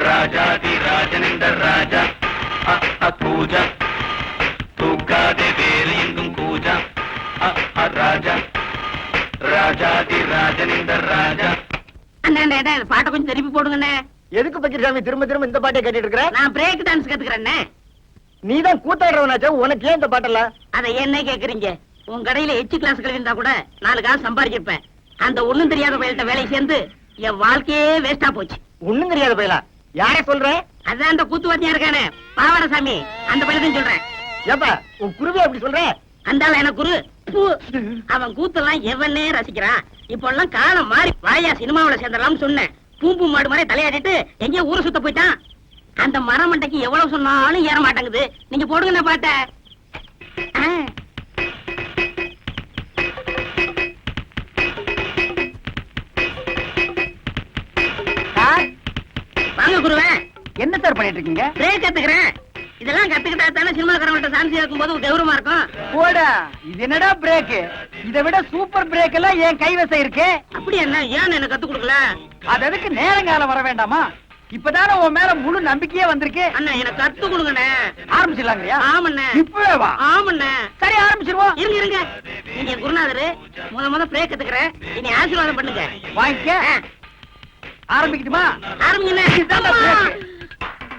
ராஜாதி ராஜனிந்த ராஜா கூஜா தூக்காதே வேறு எங்கும் கூஜா ராஜா ராஜாதி ராஜனிந்த ராஜா. அண்ணா பாட்டை கொஞ்சம் திருப்பி போடுங்கண்ணே. எதுக்கு பக்கிரசாமி திரும்ப திரும்ப இந்த பாட்டை கேட்டுட்டு இருக்கிற? நான் பிரேக் டான்ஸ் கத்துக்கிறேன்னே. நீதான் கூத்தாடுறவனாச்சா, உனக்கு ஏன் இந்த பாட்டெல்லாம்? அதை என்ன கேக்குறீங்க? உன் கடையில எச்சு கிளாஸ் இருந்தா கூட 4 காசு சம்பாதிச்சிருப்பேன். அந்த ஒண்ணும் தெரியாத பயில்கிட்ட வேலை சேர்ந்து என் வாழ்க்கையே வேஸ்டா போச்சு. ஒண்ணும் தெரியாத பயிலா? யார சொல்ற? அதான் அந்த கூத்துவாத்தியா இருக்கானே பாவரசாமி, அந்த பயிலத்தையும் சொல்றேன். ஏப்பா உன் குருவே அப்படி சொல்ற? அந்த எனக்கு குரு. அவன் கூத்தெல்லாம் எவனே ரசிக்கிறான். இப்ப எல்லாம் காலம் மாறி வாயா சினிமாவில சேர்ந்தலாம் சொன்னேன். பூம்பு மாடு மாதிரி தலையாடிட்டு எங்கேயோ ஊரை சுத்த போயிட்டான். அந்த மரமண்டைக்கு எவ்வளவு சொன்னாலும் ஏற மாட்டேங்குது. நீங்க போடுங்க பாட்ட. வாங்க குருவே. என்ன சார் பண்ணிட்டு இருக்கீங்க? பிரேக் கத்துக்கிறேன். இதெல்லாம் கத்துக்கிட்டா தானே சினிமாக்காரங்கள்ட்ட சான்ஸ் இருக்கும் போது கௌரவமா இருக்கும். போடா, இது என்னடா பிரேக்? இதை விட சூப்பர் பிரேக் எல்லாம் என் கைவசம் இருக்கு. அப்படி என்ன ஏன் எனக்கு கத்து கொடுக்கல? அது எதுக்கு நேரங்காலம் வர வேண்டாமா? இப்பதானே உன் மேல முழு நம்பிக்கையே வந்திருக்கு. அண்ணா எனக்கு கத்து கொடுங்கண்ணே. ஆரம்பிச்சிடலாங்கய்யா? ஆமண்ணே. இப்பவே வா. ஆமண்ணே. சரி ஆரம்பிச்சிருவோம். இருங்க இருங்க. நீங்க குருநாதரு முத பிரேக் கத்துக்கிறேன். இனி ஆசீர்வாதம் பண்ணுங்க. வாங்கிக்க. ஆரம்பிக்கட்டுமா? ஆரம்பிங்கண்ணே. இதுதான் பிரேக்.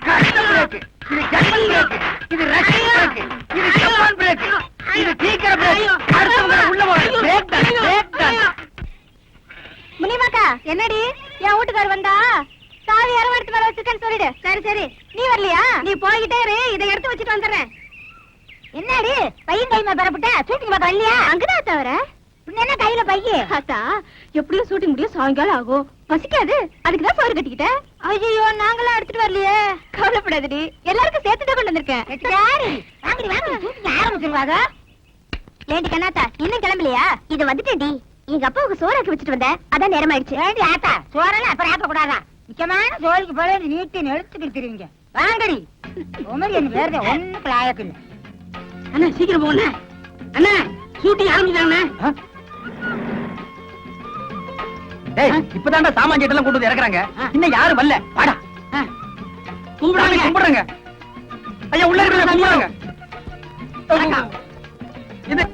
கஷ்ட பிரேக். இது ஜெர்மன் பிரேக். இது ரஷ்யன் பிரேக். இது ஜப்பான் பிரேக். இது சீக்கிர பிரேக். அடுத்தவங்க உள்ள போற பிரேக் தான். பிரேக் தான். முனிமாக்கா, என்னடி என் வீட்டுக்கார வந்தா சாவி யாரும் எடுத்து வர வச்சிருக்கேன்னு சொல்லிடு. சரி சரி, நீ வரலையா? நீ போய்கிட்டே இரு, இதை எடுத்து வச்சுட்டு வந்துடுறேன். என்னடி பையன் கைமா பெறப்பட்ட ஷூட்டிங் பார்க்க வரலையா? அங்கதான் தவிர என்ன கையில பைய? அத்தா எப்படியும் ஷூட்டிங் முடியும் சாயங்காலம் ஆகும். பசிக்காது, அதுக்குதான் சோறு கட்டிக்கிட்டேன். ஐயோ நாங்களாம் எடுத்துட்டு வரலையே. கவலைப்படாதடி, எல்லாருக்கும் சேர்த்துட்டு கொண்டு வந்திருக்கேன். வாங்கடி வாங்கடி, ஷூட்டிங் ஆரம்பிச்சிருவாங்க. ஏண்டி கண்ணாத்தா இன்னும் கிளம்பலையா? இது வந்துட்டேன்டி. எங்க அப்பாவுக்கு சோறாக்கி வச்சுட்டு வந்தேன், அதான் நேரம் ஆயிடுச்சு. ஏண்டி ஆத்தா சோறெல்லாம் அப்புறம் ஆக்க கூடாதா? முக்கியமான சோறுக்கு போல நீட்டி எடுத்துக்கிட்டு தெரியுங்க. வாங்கடி. உமரி என்ன வேற ஒண்ணுக்கு லாயக்கு இல்ல. அண்ணா சீக்கிரம் போங்க அண்ணா. ஷூட்டிங் ஆரம்பிச்சாங்கண்ணே. டேய், இப்பதான்டா சாமான் ஜெட்டெல்லாம் கொண்டு வந்து இறக்குறாங்க. இன்னும் யாரும் வரல. வாடா. கும்பிடுறாங்க கும்பிடுறாங்க. ஐயா உள்ள இருக்கல கும்பிடுறாங்க. இது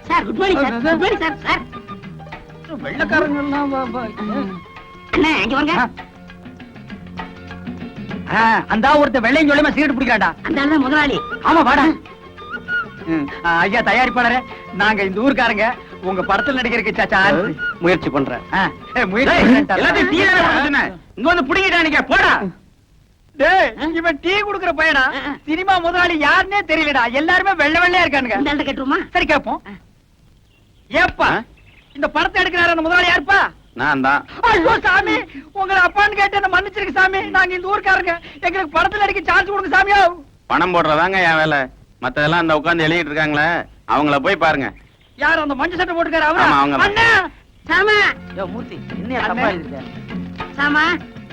sir good morning sir. Good morning sir. Sir வெள்ளக்காரங்க எல்லாம் அண்ணா இங்க வாங்க. அந்த ஒருத்த வெள்ளையும் சொல்லியமா சீட்டு பிடிக்கிறாடா. அந்த ஆள் தான் முதலாளி. ஆமா வாடா. ஐயா தயாரிப்பாளரே, நாங்க இந்த ஊர்க்காரங்க உங்க படத்துல நடிக்கிறதுக்கு சான்ஸ் முயற்சி பண்றேன். எல்லாத்தையும் டீ இங்க வந்து புடிங்கிட்டானுங்க. போடா. டேய், இவன் டீ குடுக்குற பையனா? சினிமா முதலாளி யாருன்னே தெரியலடா. எல்லாருமே வெள்ளை வெள்ளையா இருக்கானுங்க. இந்த ஆள்கிட்ட கேட்டுருமா? சரி கேப்போம். ஏப்பா இந்த படத்தை எடுக்கிறாரு அந்த முதலாளி யாருப்பா? நான் தான். ஐயோ சாமி, உங்களை அப்பான்னு கேட்டு என்ன மன்னிச்சிருக்கு சாமி. நாங்க இந்த ஊர்க்காரங்க, எங்களுக்கு படத்துல நடிக்க சான்ஸ் கொடுங்க சாமியா. பணம் போடுறதாங்க என் வேலை. மத்ததெல்லாம் அந்த உட்கார்ந்து எழுதிட்டு இருக்காங்களே, அவங்கள போய் பாருங்க. யார் அந்த மஞ்சள் சட்டை போட்டுக்காரு? ஆமா, அவங்க அவரா? தான். அண்ணா சாமா. யோ மூர்த்தி, என்ன தப்பா எழுதிட்ட? சாமா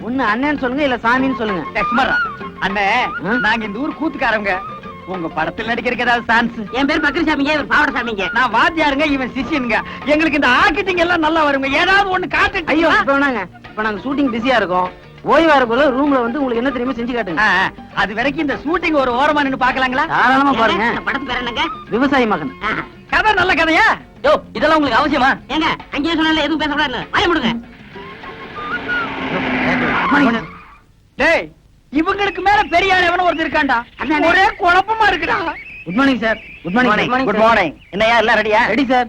ஒண்ணு அண்ணன்னு சொல்லுங்க, இல்ல சாமின்னு சொல்லுங்க. சும்மாரா அண்ணே, நாங்க இந்த ஊர் கூத்துக்காரங்க. உங்க படத்துல நடிக்கிறதுக்கு ஏதாவது சான்ஸ்? என் பேர் பக்ரிசாமிங்க, இவர் பாவடசாமிங்க. நான் வாத்தியாருங்க, இவன் சிஷியனுங்க. எங்களுக்கு இந்த ஆர்கிட்டிங் எல்லாம் நல்லா வருங்க. ஏதாவது ஒண்ணு காட்டு. ஐயோ இப்ப நாங்க ஷூட்டிங் பிஸியா இருக்கோம். ஓய்வா இருக்குள்ள ரூம்ல வந்து உங்களுக்கு என்ன தெரியுமா செஞ்சு காட்டுங்க. அது வரைக்கும் இந்த ஷூட்டிங் ஒரு ஓரமா நின்னு பாக்கலாங்களா? தாராளமா பாருங்க. இந்த படத்து பேர் என்னங்க? விவசாயி மகன். கதை நல்ல கதையா? யோ இதெல்லாம் உங்களுக்கு அவசியமா? ஏங்க அங்கேயே சொன்னால எதுவும் பேசக்கூடாது. வாய முடுங்க. டேய், இவங்களுக்கு மேல பெரிய ஆள் எவனோ ஒருத்தர் இருக்காண்டா. ஒரே குழப்பமா இருக்குடா. Good morning sir. Good morning. Good morning. என்னையா எல்லாம் ரெடியா? Ready sir.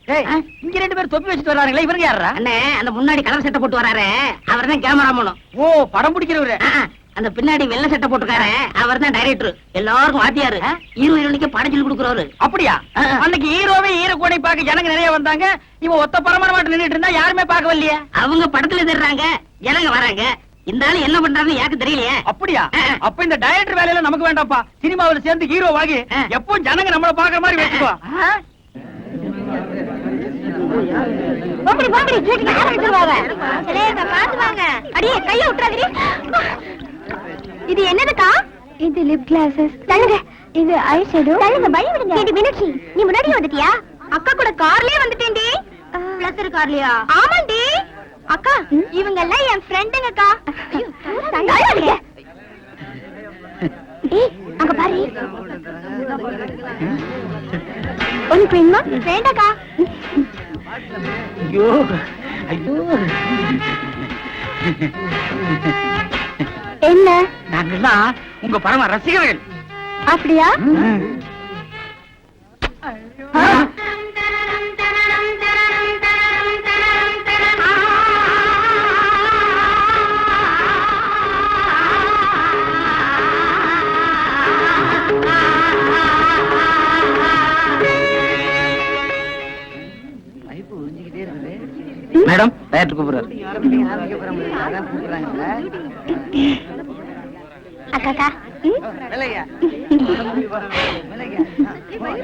டேய், இங்க 2 பேர் தொப்பி வச்சிட்டு வராங்களே, இவங்க யாரா? அண்ணே அந்த முன்னாடி கலர் சட்டை போட்டு வராரு, அவர்தான் கேமராமேன். ஓ, படம் பிடிக்கிறவரு. அந்த பின்னாடி வெள்ளை சட்டை போட்டுக்காரு, அவர்தான் டைரக்டர். எல்லாருக்கும் வாத்தியாரு. ஹீரோ ஹீரோனிக்கு படம் சொல்லி கொடுக்குறவரு. அப்படியா? அன்னைக்கு ஹீரோவே ஹீரோ கோடை பார்க்க ஜனங்க நிறைய வந்தாங்க. இவன் ஒத்த பரமானமாட்டு நின்னுட்டு இருந்தா யாருமே பார்க்க வரலையே. அவங்க படத்துல தர்றாங்க, ஜனங்க வராங்க. இந்த ஆளு என்ன பண்றாருன்னு யாருக்கு தெரியலையே. அப்படியா? அப்ப இந்த டைரக்டர் வேலையில நமக்கு வேண்டாம்ப்பா. சினிமாவுல சேர்ந்து ஹீரோ வாங்கி எப்பவும் ஜனங்க நம்மள பாக்குற மாதிரி வச்சுக்கோ. போங்கடி போங்கடி, ஷூட்டிங் ஆரம்பிச்சிருவாங்க. சரிங்க பாத்து வாங்க. அடியே கைய விட்டுறாதடி. இது என்னதுக்கா? இது லிப் கிளாஸஸ். தள்ளுங்க. இது ஐ ஷேடோ. தள்ளுங்க, பை விடுங்க. இது மீனாட்சி, நீ முன்னாடியே வந்துட்டியா? அக்கா கூட கார்லயே வந்துட்டேன்டி. பிளஸர் கார்லயா? ஆமாண்டி. அக்கா இவங்க எல்லாம் என் ஃப்ரெண்டுங்கக்கா அங்க பாரு உனக்கு வேணுமா வேண்டாக்கா ஐயோ ஐயோ என்ன நாங்கெல்லாம் உங்க பரம ரசிகர்கள். அப்படியா மேடம் டயர் கூப்பிடுறாரு. அக்காக்கா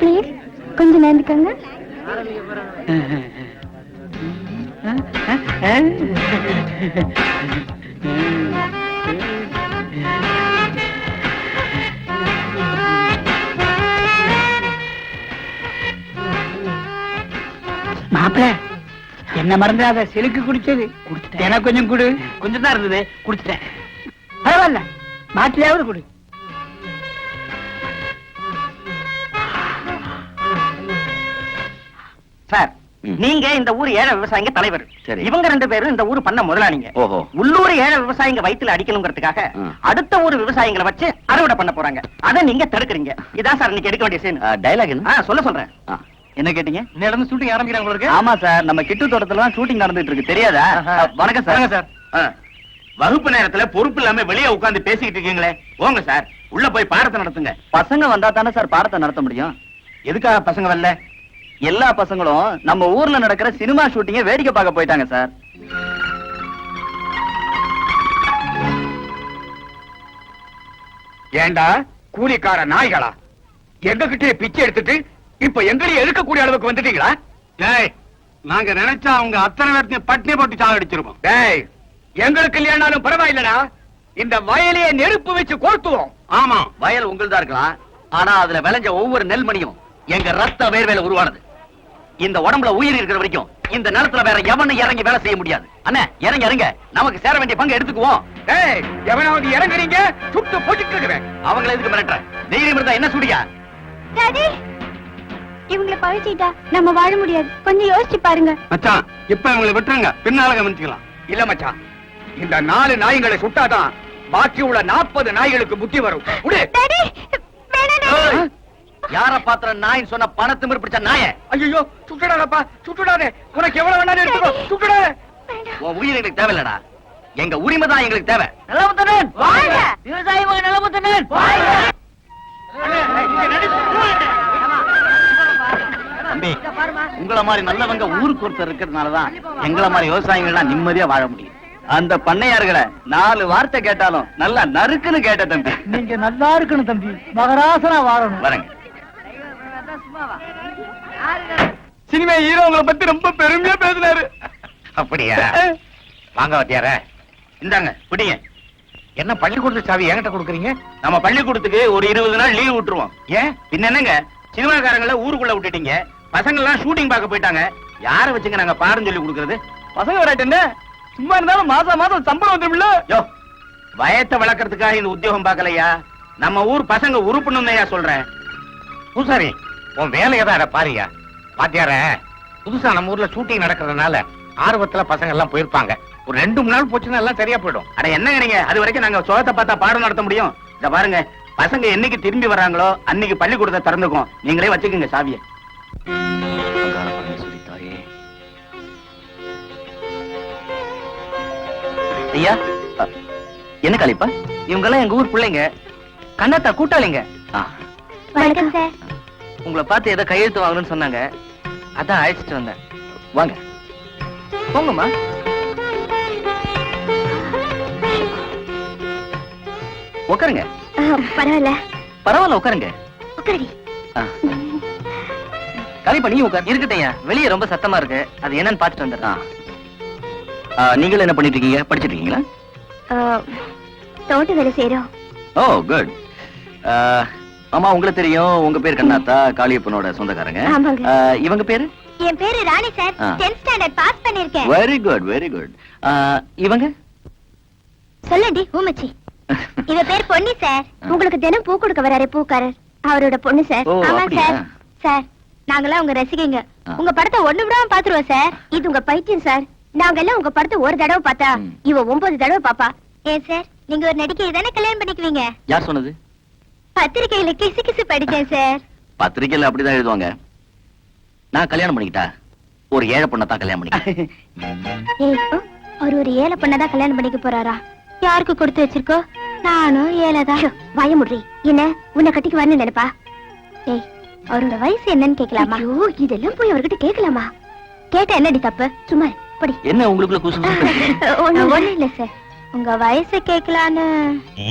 ப்ளீஸ் கொஞ்சம் நேர்ந்துக்கங்க. மாப்பிள என்ன மறந்துடாத, செலுக்கு குடிச்சது எனக்கு கொஞ்சம் குடு. கொஞ்சம் தான் இருந்தது, குடிச்சிட்டேன். பரவாயில்ல, மாட்டிலையாவது குடு. சார், நீங்க இந்த ஊர் ஏழை விவசாயிங்க தலைவர். சரி. இவங்க 2 பேரும் இந்த ஊர் பண்ண முதலாளிங்க. ஓஹோ. உள்ளூர் ஏழை விவசாயிங்க வயித்துல அடிக்கணுங்கிறதுக்காக அடுத்த ஊர் விவசாயிகளை வச்சு அறுவடை பண்ண போறாங்க. அதை நீங்க தடுக்கிறீங்க. இதான் சார் இன்னைக்கு எடுக்க வேண்டிய சீன். டைலாக் என்ன? சொல்ல சொல்றேன். என்ன கேட்டீங்க? இன்னிலிருந்து ஷூட்டிங் ஆரம்பிக்கிறாங்க உங்களுக்கு. ஆமா சார், நம்ம கிட்டு தோட்டத்துல ஷூட்டிங் நடந்துட்டு இருக்கு, தெரியாதா? வணக்கம் சார். வணக்கம் சார். வகுப்பு நேரத்துல பொறுப்பு இல்லாம வெளியே உட்கார்ந்து பேசிக்கிட்டு இருக்கீங்களே, போங்க சார், உள்ள போய் பாடத்தை நடத்துங்க. பசங்க வந்தா தானே சார் பாடத்தை நடத்த முடியும். எதுக்காக பசங்க வரல? எல்லா பசங்களும் நம்ம ஊர்ல நடக்கிற சினிமா ஷூட்டிங்க வேடிக்கை பார்க்க போயிட்டாங்க சார். ஏண்டா கூலிக்கார நாய்களா, எங்க கிட்டே பிச்சை எடுத்துட்டு இப்ப எங்களையும் எடுக்கக்கூடிய அளவுக்கு வந்துட்டீங்களா? டேய், நாங்க நினைச்சா அவங்க அத்தனை பேர்த்தையும் பட்டினி போட்டு சாகடிச்சிருப்போம். டேய், எங்களுக்கு இல்லையானாலும் பரவாயில்லடா, இந்த வயலையே நெருப்பு வச்சு கொளுத்துவோம். ஆமா, வயல் உங்களுதா இருக்கலாம், ஆனா அதுல விளைஞ்ச ஒவ்வொரு நெல்மணியும் எங்க ரத்த வேர்வேல உருவானது. இந்த உடம்புல உயிர் இருக்கிற வரைக்கும் இந்த நிலத்துல வேற எவனும் இறங்கி வேலை செய்ய முடியாது. அண்ணே, இறங்க இறங்க, நமக்கு சேர வேண்டிய பங்கு எடுத்துக்குவோம். டேய், எவனாவது இறங்குறீங்க சுட்டு போட்டுட்டு இருக்கிறேன். அவங்களை எதுக்கு மிரட்டுற? தைரியம் இருந்தா என்ன சுடியா? டாடி இவங்கள பழிச்சிட்டா நம்ம வாழ முடியாது, கொஞ்சம் யோசிச்சு பாருங்க. மச்சான், இப்ப இவங்களை விட்டுருங்க, பின்னால கவனிச்சுக்கலாம். இல்ல மச்சான், இந்த 4 நாய்களை சுட்டாதான் பாக்கி உள்ள 40 நாய்களுக்கு புத்தி வரும். உடு. டாடி வேணாம் டாடி. யார பாத்திர நாய் சொன்ன பணத்து பிடிச்ச நாய. ஐயோ, சுட்டுடாதப்பா, சுட்டுடாதே. உனக்கு எவ்வளவு வேணாலும் எடுத்துக்கோ, சுட்டுடாத. உன் உயிர் எங்களுக்கு தேவையில்லடா, எங்க உரிமை தான் எங்களுக்கு தேவை. நலமுத்தனன் வாழ்க! விவசாயி மகன் நலமுத்தனன் தம்பி, உங்கள மாதிரி நல்லவங்க ஊருக்கு ஒருத்தர் இருக்கிறதுனாலதான் எங்கள மாதிரி விவசாயிகள்லாம் நிம்மதியா வாழ முடியும். அந்த பண்ணையார்களை 4 வார்த்தை கேட்டாலும் நல்லா நறுக்குன்னு கேட்ட தம்பி. நீங்க நல்லா இருக்கணும் தம்பி, மகராசனா வாழணும். வரங்க. சினிமா ஹீரோ உங்களை பத்தி ரொம்ப பெருமையா பேசினாரு. அப்படியா? வாங்க வாத்தியார, இந்தாங்க பிடிங்க. என்ன பள்ளிக்கூடத்து சாவி என்கிட்ட கொடுக்குறீங்க? நம்ம பள்ளிக்கூடத்துக்கு ஒரு 20 நாள் லீவ் விட்டுருவோம். ஏன் பின்ன என்னங்க, சினிமாக்காரங்கள ஊருக்குள்ள விட்டுட்டீங்க, பசங்க எல்லாம் ஷூட்டிங் பார்க்க போயிட்டாங்க, யார வச்சுங்க நாங்க பாடம் சொல்லி கொடுக்கறது? பசங்க வராட்டு சும்மா இருந்தாலும் மாசம் மாசம் சம்பளம் வந்துருமில்ல. யோ, வயத்தை வளர்க்கறதுக்காக இந்த உத்தியோகம் பார்க்கலையா, நம்ம ஊர் பசங்க உருப்பணும்னையா சொல்றேன். பூசாரி, உன் வேலையை தான் பாரியா. பாத்தியார, புதுசா நம்ம ஊர்ல ஷூட்டிங் நடக்கிறதுனால ஆர்வத்துல பசங்க எல்லாம் போயிருப்பாங்க. ஒரு 2-3 நாள் போச்சுன்னா எல்லாம் சரியா போயிடும். அட என்னங்க நீங்க, அது வரைக்கும் நாங்க சோகத்தை பார்த்தா பாடம் நடத்த முடியும். இத பாருங்க, பசங்க என்னைக்கு திரும்பி வர்றாங்களோ அன்னைக்கு பள்ளிக்கூடத்தை திறந்துக்கும். நீங்களே வச்சுக்கோங்க சாவிய. ஐயா, என்ன கலிப்பா? இவங்க எல்லாம் எங்க ஊர் பிள்ளைங்க, கண்ணாத்தா கூட்டாளிங்க. வணக்கம் சார். உங்களை பார்த்து ஏதோ கையெழுத்து வாங்கணும்னு சொன்னாங்க, அதான் அழைச்சிட்டு வந்தேன். வாங்க போங்கம்மா. உட்காருங்க. பரவாயில்ல பரவாயில்ல, உட்காருங்க. உட்காரி. கலிப்பா, நீ உட்கார். இருக்கட்டையா, வெளியே ரொம்ப சத்தமா இருக்கு, அது என்னன்னு பார்த்துட்டு வந்துடுறேன். நீங்களும் என்ன பண்ணிட்டு இருக்கீங்க? படிச்சிட்டு இருக்கீங்களா? தோட்ட வேலை செய்யறோம். ஓ குட். ஆமா, உங்களுக்கு தெரியும், உங்க பேர் கண்ணாத்தா, காளியப்பனோட சொந்தக்காரங்க. ஆமாங்க. இவங்க பேரு? என் பேரு ராணி சார். ஆ. 10th ஸ்டாண்டர்ட் பாஸ் பண்ணிருக்கேன். Very good very good. இவங்க சொல்லண்டி ஊமச்சி. இவ பேர் பொன்னி சார். உங்களுக்கு தினம் பூ கொடுக்க வராரே பூக்காரர், அவரோட பொண்ணு சார். ஓ, ஆமா அப்படியா? சார். சார், நாங்கெல்லாம் உங்க ரசிகைங்க. ஆ. உங்க படத்தை ஒண்ணு விடாம பாத்துருவோம் சார். இது உங்க பைத்தியம் சார். நாங்க எல்லாம் உங்க படத்தை ஒரு தடவை பார்த்தா ம். இவ 9 தடவை பாப்பா. ஏன் சார், நீங்க ஒரு நடிகையை தானே கல்யாணம் பண்ணிக்குவீங்க? யார் சொன்னது? பத்திரிக்கையில கிசு கிசு படிச்சேன் சார். பத்திரிக்கையில அப்படிதான் எழுதுவாங்க. நான் கல்யாணம் பண்ணிக்கிட்டா ஒரு ஏழை பொண்ணை தான் கல்யாணம் பண்ணிக்கிட்டேன். ஏய், அவர் ஒரு ஏழை பொண்ணதான் கல்யாணம் பண்ணிக்க போறாரா? யாருக்கு கொடுத்து வச்சிருக்கோ? நானும் ஏழைதான். வாய முடி. என்ன உன்னை கட்டிக்கு வரணும் நினைப்பா? ஏய், அவரோட வயசு என்னன்னு கேட்கலாமா? ஐயோ, இதெல்லாம் போய் அவர்கிட்ட கேட்கலாமா? கேட்டா என்னடி தப்பு? சும்மா படி. என்ன உங்களுக்குள்ள குசு? ஒண்ணும் இல்ல சார், உங்க வயசை கேட்கலான்னு.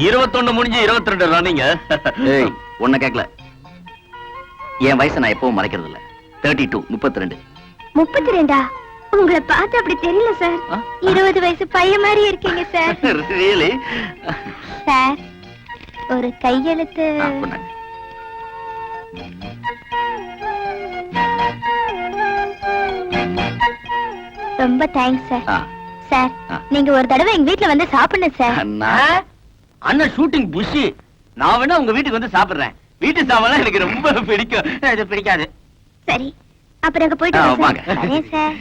21 முடிஞ்சு 22 ராணிங்க. ஏய், உன்னை கேட்கல. என் வயசை நான் எப்பவும் மறைக்கிறது இல்ல. 32 32. 32? உங்களை பார்த்து அப்படி தெரியல சார். ஆ? 20 வயசு பையன் மாதிரி இருக்கீங்க சார். ரியலி? சார், ஒரு கையெழுத்து. ரொம்ப தேங்க்ஸ் சார். சார், ஆ. நீங்க ஒரு தடவை எங்க வீட்ல வந்து சாப்பிடணும் சார். அண்ணன் ஷூட்டிங் புஷி. நான் வேணா உங்க வீட்டுக்கு வந்து சாப்பிடுறேன். வீட்டு சாப்பாடு எனக்கு ரொம்ப பிடிக்கும். இது பிடிக்காது. சரி, அப்புறம் அங்க போயிட்டு ஆ, வரேன் வாங்க. சார். வரேன் சார்.